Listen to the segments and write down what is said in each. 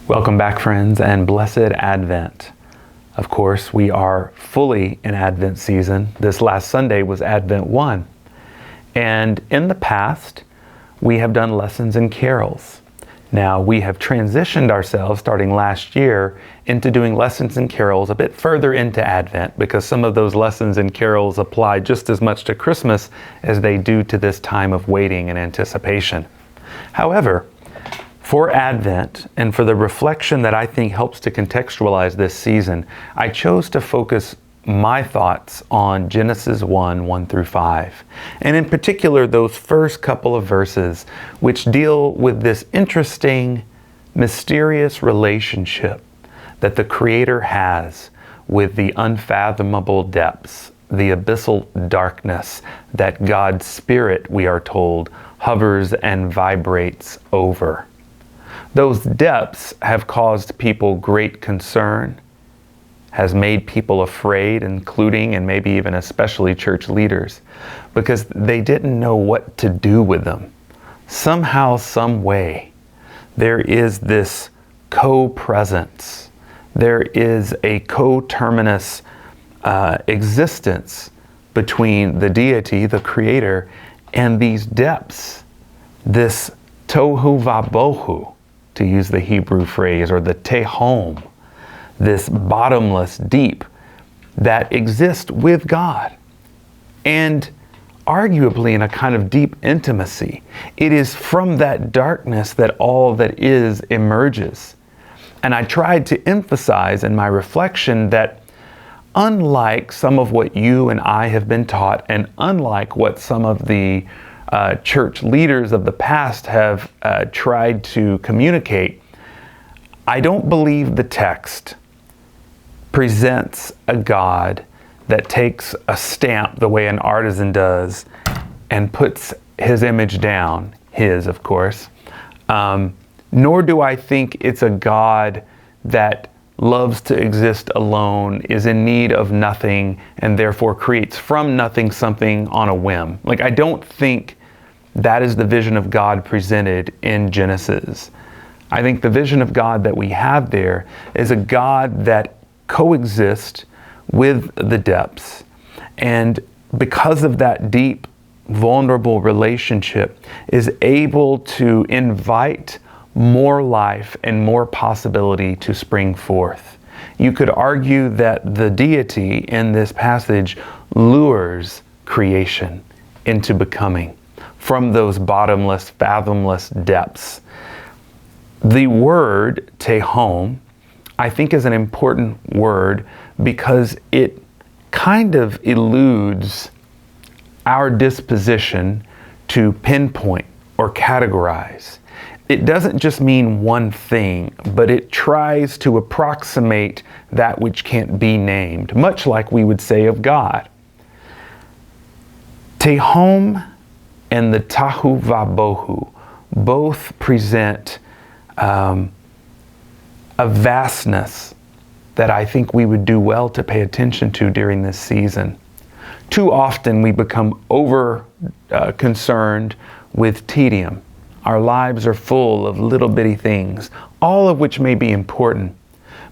Welcome back, friends, and blessed Advent. Of course, we are fully in Advent season. This last Sunday was Advent 1. And in the past, we have done lessons and carols. Now, we have transitioned ourselves, starting last year, into doing lessons and carols a bit further into Advent, because some of those lessons and carols apply just as much to Christmas as they do to this time of waiting and anticipation. However, for Advent, and for the reflection that I think helps to contextualize this season, I chose to focus my thoughts on Genesis 1 through 5. And in particular, those first couple of verses, which deal with this interesting, mysterious relationship that the Creator has with the unfathomable depths, the abyssal darkness that God's Spirit, we are told, hovers and vibrates over. Those depths have caused people great concern, has made people afraid, including and maybe even especially church leaders, because they didn't know what to do with them. Somehow, some way, there is this co-presence. There is a coterminous existence between the deity, the Creator, and these depths, this tohu vabohu, to use the Hebrew phrase, or the tehom, this bottomless deep that exists with God. And arguably in a kind of deep intimacy, it is from that darkness that all that is emerges. And I tried to emphasize in my reflection that unlike some of what you and I have been taught, and unlike what some of the church leaders of the past have tried to communicate, I don't believe the text presents a God that takes a stamp the way an artisan does and puts his image down, his of course, nor do I think it's a God that loves to exist alone, is in need of nothing, and therefore creates from nothing something on a whim. Like, I don't think that is the vision of God presented in Genesis. I think the vision of God that we have there is a God that coexists with the depths. And because of that deep, vulnerable relationship, is able to invite more life and more possibility to spring forth. You could argue that the deity in this passage lures creation into becoming from those bottomless, fathomless depths. The word tehom, I think, is an important word because it kind of eludes our disposition to pinpoint or categorize. It doesn't just mean one thing, but it tries to approximate that which can't be named, much like we would say of God. Tehom and the tahu vabohu both present a vastness that I think we would do well to pay attention to during this season. Too often we become concerned with tedium. Our lives are full of little bitty things, all of which may be important.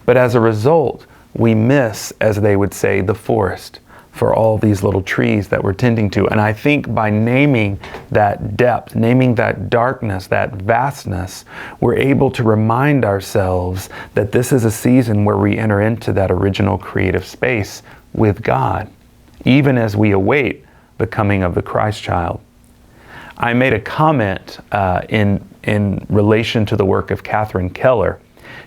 But as a result, we miss, as they would say, the forest for all these little trees that we're tending to. And I think by naming that depth, naming that darkness, that vastness, we're able to remind ourselves that this is a season where we enter into that original creative space with God, even as we await the coming of the Christ child. I made a comment in relation to the work of Catherine Keller.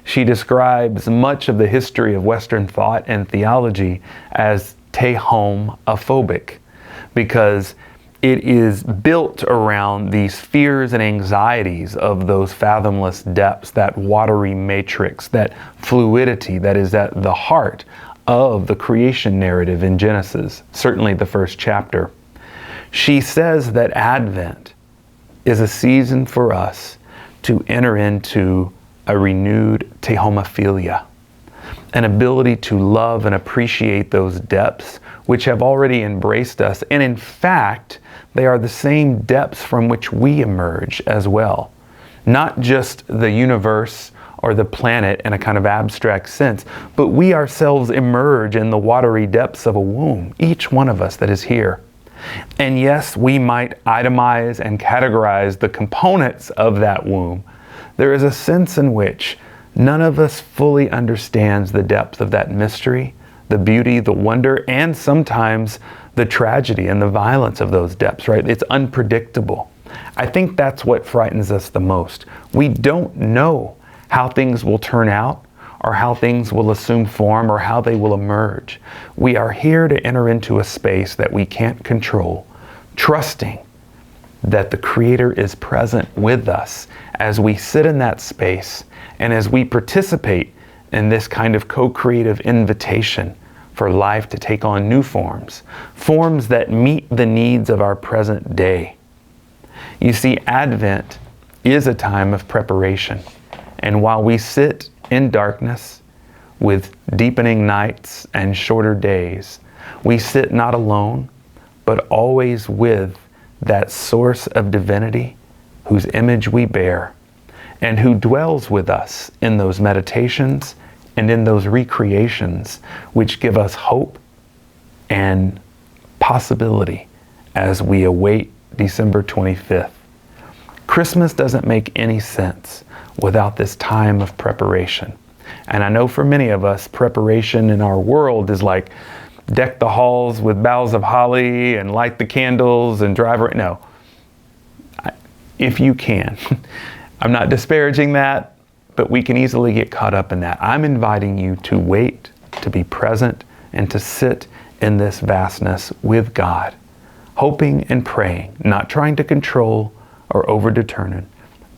She describes much of the history of Western thought and theology as tehom-ophobic, because it is built around these fears and anxieties of those fathomless depths, that watery matrix, that fluidity that is at the heart of the creation narrative in Genesis, certainly the first chapter. She says that Advent is a season for us to enter into a renewed tehomophilia, an ability to love and appreciate those depths which have already embraced us. And in fact, they are the same depths from which we emerge as well. Not just the universe or the planet in a kind of abstract sense, but we ourselves emerge in the watery depths of a womb, each one of us that is here. And yes, we might itemize and categorize the components of that womb. There is a sense in which none of us fully understands the depth of that mystery, the beauty, the wonder, and sometimes the tragedy and the violence of those depths, right? It's unpredictable. I think that's what frightens us the most. We don't know how things will turn out, or how things will assume form, or how they will emerge. We are here to enter into a space that we can't control, trusting that the Creator is present with us as we sit in that space and as we participate in this kind of co-creative invitation for life to take on new forms, forms that meet the needs of our present day. You see, Advent is a time of preparation. And while we sit in darkness with deepening nights and shorter days, we sit not alone, but always with that source of divinity whose image we bear and who dwells with us in those meditations and in those recreations, which give us hope and possibility as we await December 25th. Christmas doesn't make any sense without this time of preparation. And I know for many of us, preparation in our world is like deck the halls with boughs of holly and light the candles and drive around. No, if you can. I'm not disparaging that, but we can easily get caught up in that. I'm inviting you to wait, to be present, and to sit in this vastness with God, hoping and praying, not trying to control or overdetermine,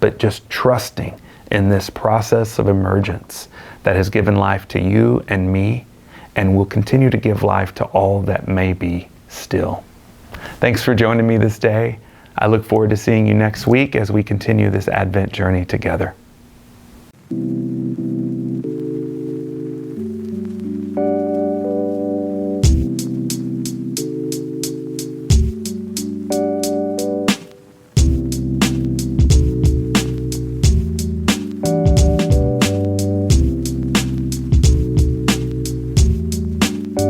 but just trusting in this process of emergence that has given life to you and me and will continue to give life to all that may be still. Thanks for joining me this day. I look forward to seeing you next week as we continue this Advent journey together.